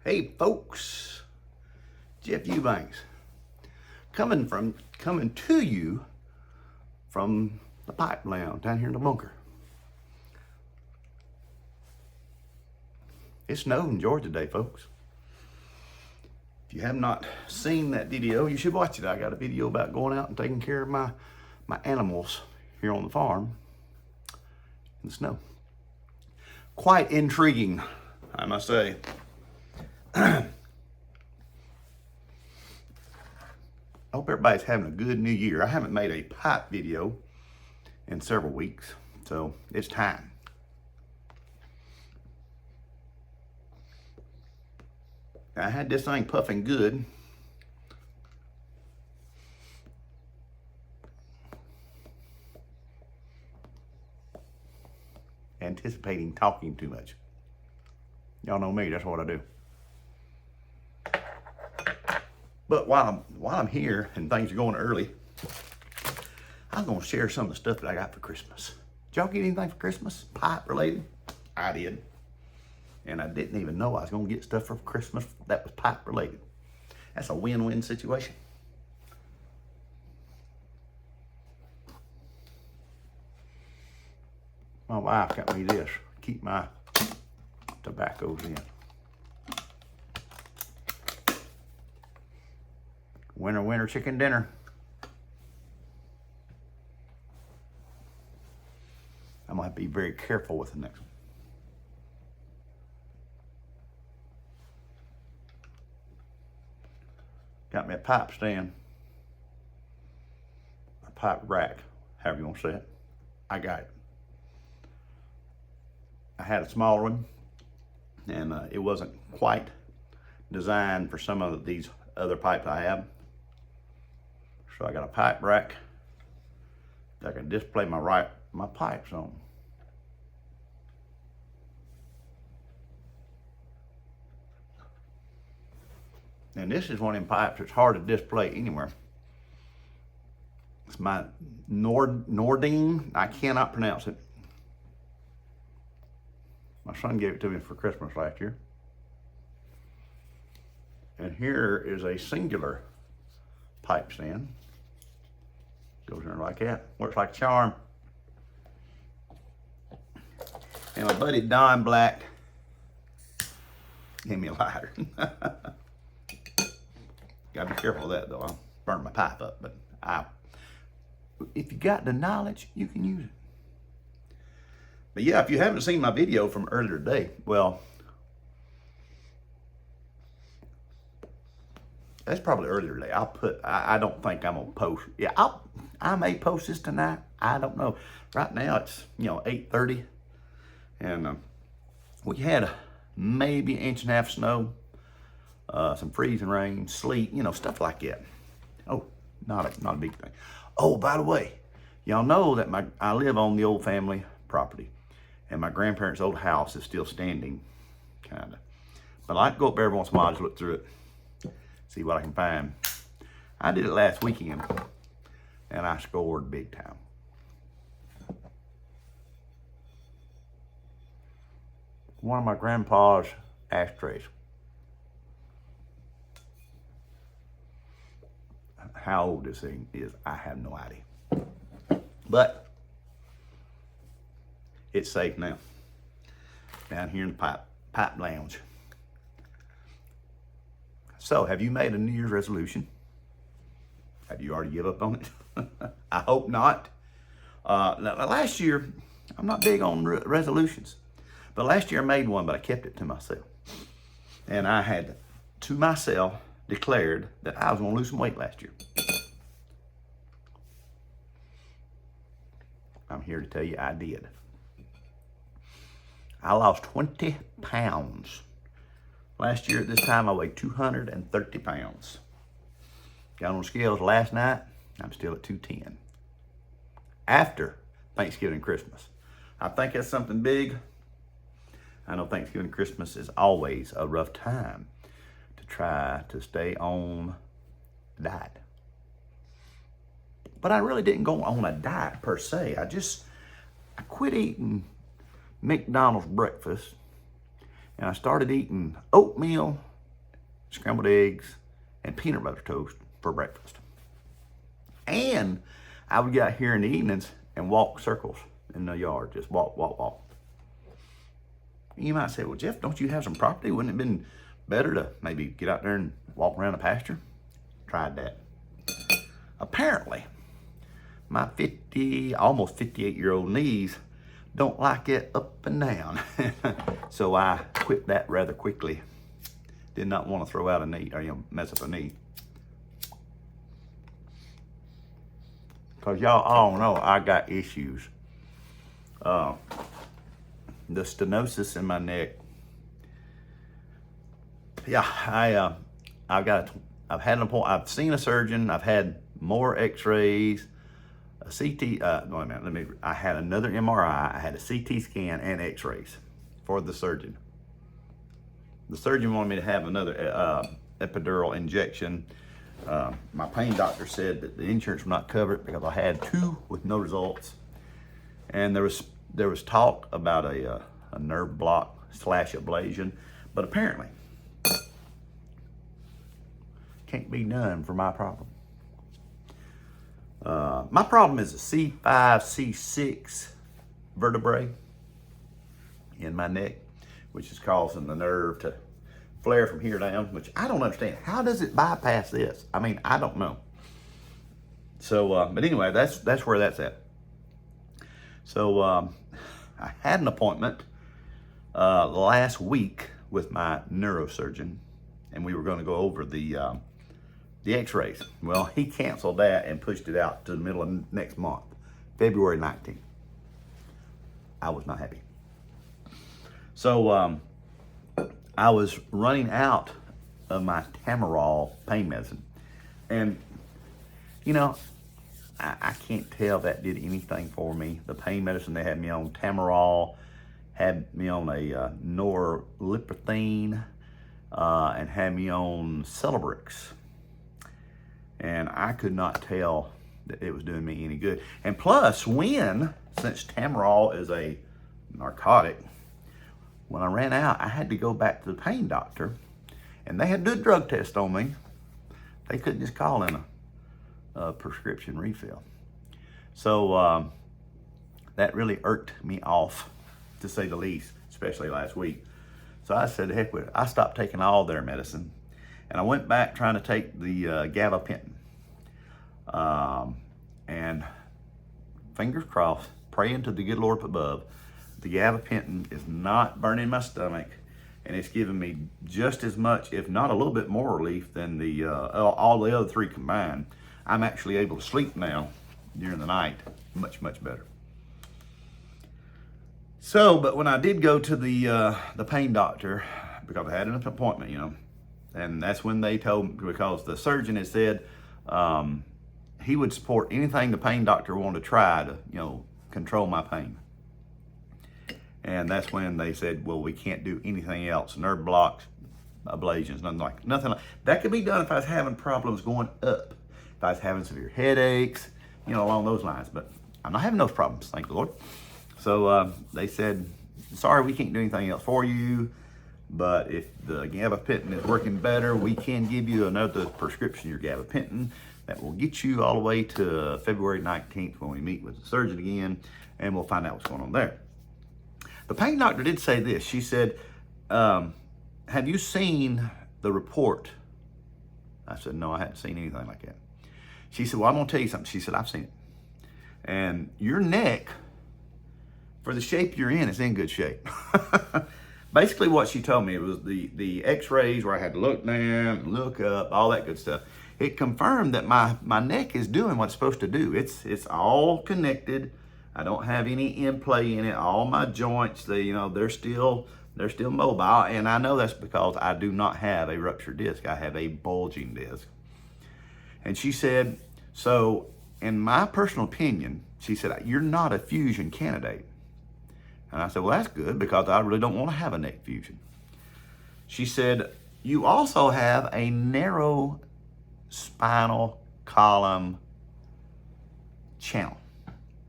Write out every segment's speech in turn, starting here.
Hey folks, Jeff Eubanks coming to you from the pipe lounge down here in the bunker. It snowed in Georgia today, folks. If you have not seen that video, you should watch it. I got a video about going out and taking care of my animals here on the farm in the snow. Quite intriguing, I must say. I hope everybody's having a good new year. I haven't made a pipe video in several weeks, so it's time. I had this thing puffing good. Anticipating talking too much. Y'all know me, that's what I do. But while I'm here and things are going early, I'm gonna share some of the stuff that I got for Christmas. Did y'all get anything for Christmas? Pipe related? I did. And I didn't even know I was gonna get stuff for Christmas that was pipe related. That's a win-win situation. My wife got me this, keep my tobaccos in. Winter, winter chicken dinner. I'm gonna have to be very careful with the next one. Got me a pipe stand, a pipe rack, however you want to say it. I got it. I had a smaller one, and it wasn't quite designed for some of these other pipes I have. So I got a pipe rack that I can display my pipes on. And this is one of them pipes that's hard to display anywhere. It's my Nordine. I cannot pronounce it. My son gave it to me for Christmas last year. And here is a singular pipe stand. Goes in there like that. Works like a charm. And my buddy Don Black gave me a lighter. Gotta be careful of that though. I'll burn my pipe up. But if you got the knowledge, you can use it. But yeah, if you haven't seen my video from earlier today, well, that's probably earlier today. I don't think I'm gonna post. Yeah, I may post this tonight. I don't know. Right now it's 8:30, and we had maybe 1.5 inches snow, some freezing rain, sleet, stuff like that. Oh, not a big thing. Oh, by the way, y'all know that I live on the old family property, and my grandparents' old house is still standing, kinda. But I like to go up there every once in a while, just look through it. See what I can find. I did it last weekend, and I scored big time. One of my grandpa's ashtrays. How old this thing is, I have no idea. But it's safe now. Down here in the pipe lounge. So, have you made a New Year's resolution? Have you already give up on it? I hope not. Last year, I'm not big on resolutions, but last year I made one, but I kept it to myself. And I had, to myself, declared that I was going to lose some weight last year. I'm here to tell you I did. I lost 20 pounds. Last year at this time, I weighed 230 pounds. Got on the scales last night, I'm still at 210. After Thanksgiving and Christmas. I think that's something big. I know Thanksgiving and Christmas is always a rough time to try to stay on the diet. But I really didn't go on a diet per se. I quit eating McDonald's breakfast, and I started eating oatmeal scrambled eggs, and peanut butter toast for breakfast. And I would get out here in the evenings and walk circles in the yard, just walk, walk, walk. You might say, well, Jeff, don't you have some property? Wouldn't it have been better to maybe get out there and walk around the pasture? Tried that. Apparently, my almost 58-year-old knees don't like it up and down. So I quit that rather quickly. Did not want to throw out a knee or mess up a knee. Because y'all all know I got issues. The stenosis in my neck. Yeah, I've had an appointment. I've seen a surgeon. I've had more X-rays, a CT. Wait a minute. I had another MRI. I had a CT scan and X-rays for the surgeon. The surgeon wanted me to have another epidural injection. My pain doctor said that the insurance would not cover it because I had 2 with no results, and there was talk about a nerve block / ablation, but apparently can't be done for my problem. My problem is a C5, C6 vertebrae in my neck, which is causing the nerve to flare from here down, which I don't understand. How does it bypass this? I mean, I don't know. So, but anyway, that's where that's at. So, I had an appointment last week with my neurosurgeon, and we were going to go over the X-rays. Well, he canceled that and pushed it out to the middle of next month, February 19th. I was not happy. So, I was running out of my Tamarol pain medicine. And, I can't tell that did anything for me. The pain medicine they had me on, Tamarol, had me on a norlipirthine, and had me on Celebrex. And I could not tell that it was doing me any good. And plus, since Tamarol is a narcotic, when I ran out, I had to go back to the pain doctor, and they had to do a drug test on me. They couldn't just call in a prescription refill. So that really irked me off, to say the least, especially last week. So I said, heck with it. I stopped taking all their medicine, and I went back trying to take the gabapentin. And fingers crossed, praying to the good Lord above, the gabapentin is not burning my stomach, and it's giving me just as much, if not a little bit more relief than all the other 3 combined. I'm actually able to sleep now during the night much, much better. So, but when I did go to the pain doctor, because I had an appointment, and that's when they told me, because the surgeon had said he would support anything the pain doctor wanted to try to, control my pain. And that's when they said, well, we can't do anything else. Nerve blocks, ablations, nothing like that. Could be done if I was having problems going up. If I was having severe headaches, along those lines. But I'm not having those problems, thank the Lord. So they said, sorry, we can't do anything else for you. But if the gabapentin is working better, we can give you another prescription, your gabapentin, that will get you all the way to February 19th when we meet with the surgeon again, and we'll find out what's going on there. The pain doctor did say this. She said, have you seen the report? I said, no, I hadn't seen anything like that. She said, well, I'm going to tell you something. She said, I've seen it. And your neck, for the shape you're in, is in good shape. Basically what she told me was the X-rays where I had to look down, look up, all that good stuff. It confirmed that my neck is doing what it's supposed to do. It's all connected. I don't have any in play in it. All my joints, they're still mobile, and I know that's because I do not have a ruptured disc. I have a bulging disc. And she said, so in my personal opinion, she said, you're not a fusion candidate. And I said, well, that's good because I really don't want to have a neck fusion. She said, you also have a narrow spinal column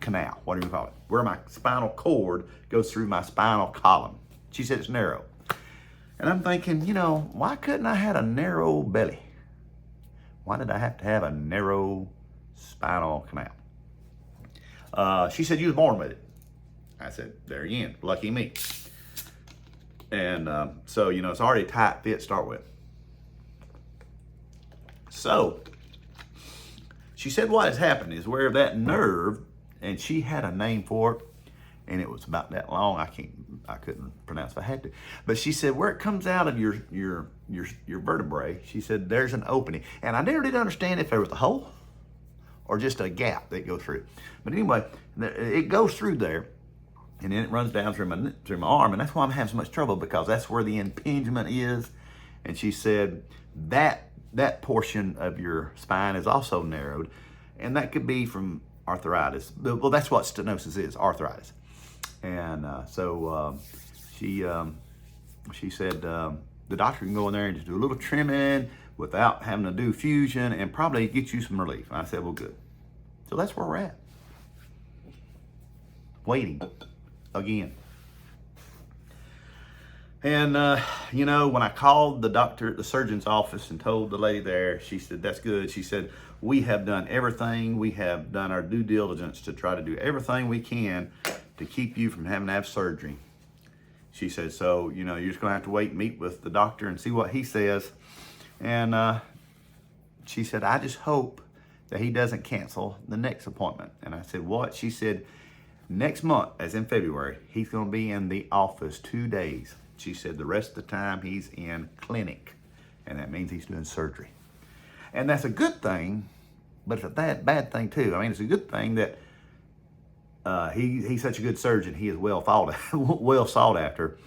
canal, whatever you call it, where my spinal cord goes through my spinal column. She said it's narrow. And I'm thinking, you know, why couldn't I had a narrow belly? Why did I have to have a narrow spinal canal? She said, you was born with it. I said, there again, lucky me. And so, you know, it's already a tight fit to start with. So, she said what has happened is where that nerve, and she had a name for it, and it was about that long. I couldn't pronounce if I had to. But she said where it comes out of your vertebrae, she said there's an opening. And I never did understand if there was a hole or just a gap that goes through. But anyway, it goes through there, and then it runs down through my arm, and that's why I'm having so much trouble, because that's where the impingement is. And she said that portion of your spine is also narrowed, and that could be from arthritis. Well, that's what stenosis is, arthritis. And so she said the doctor can go in there and just do a little trimming without having to do fusion and probably get you some relief. And I said, well, good. So that's where we're at. Waiting again. And, you know, when I called the doctor at the surgeon's office and told the lady there, she said, that's good. She said, we have done everything. We have done our due diligence to try to do everything we can to keep you from having to have surgery. She said, so, you know, you're just going to have to wait and meet with the doctor and see what he says. And she said, I just hope that he doesn't cancel the next appointment. And I said, what? She said, next month, as in February, he's going to be in the office 2 days. She said the rest of the time he's in clinic, and that means he's doing surgery. And that's a good thing, but it's a bad thing too. I mean, it's a good thing that he's such a good surgeon. He is well sought after.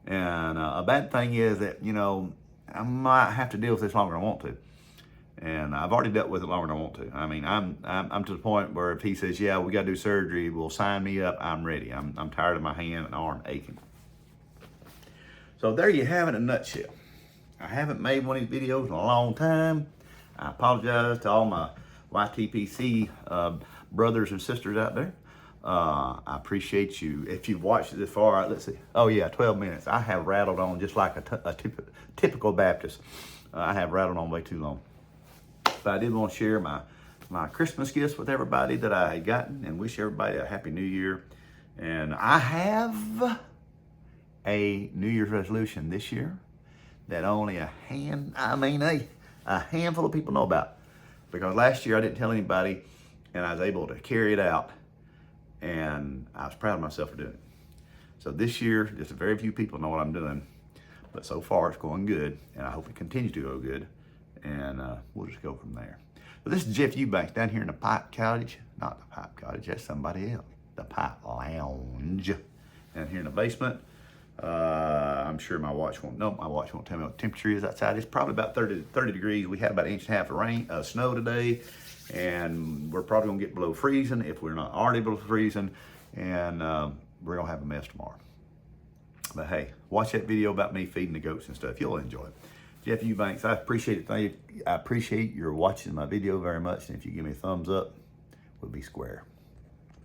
And a bad thing is that, you know, I might have to deal with this longer than I want to. And I've already dealt with it longer than I want to. I mean, I'm to the point where if he says, yeah, we got to do surgery, well, sign me up, I'm ready. I'm tired of my hand and arm aching. So there you have it in a nutshell. I haven't made one of these videos in a long time. I apologize to all my YTPC brothers and sisters out there. I appreciate you. If you've watched it this far, let's see. Oh yeah, 12 minutes. I have rattled on just like a typical Baptist. I have rattled on way too long. But I did want to share my Christmas gifts with everybody that I had gotten and wish everybody a Happy New Year. And I have a New Year's resolution this year that only a handful of people know about. Because last year I didn't tell anybody, and I was able to carry it out, and I was proud of myself for doing it. So this year, just a very few people know what I'm doing, but so far it's going good, and I hope it continues to go good, and we'll just go from there. But this is Jeff Eubanks down here in the Pipe Cottage. Not the Pipe Cottage, that's somebody else. The Pipe Lounge down here in the basement. I'm sure my watch won't tell me what the temperature is outside. It's probably about 30 degrees. We had about 1.5 inches of snow today, and we're probably gonna get below freezing if we're not already below freezing, and we're gonna have a mess tomorrow. But hey, watch that video about me feeding the goats and stuff. You'll enjoy it. Jeff Eubanks, I appreciate it. I appreciate your watching my video very much, and if you give me a thumbs up, we'll be square.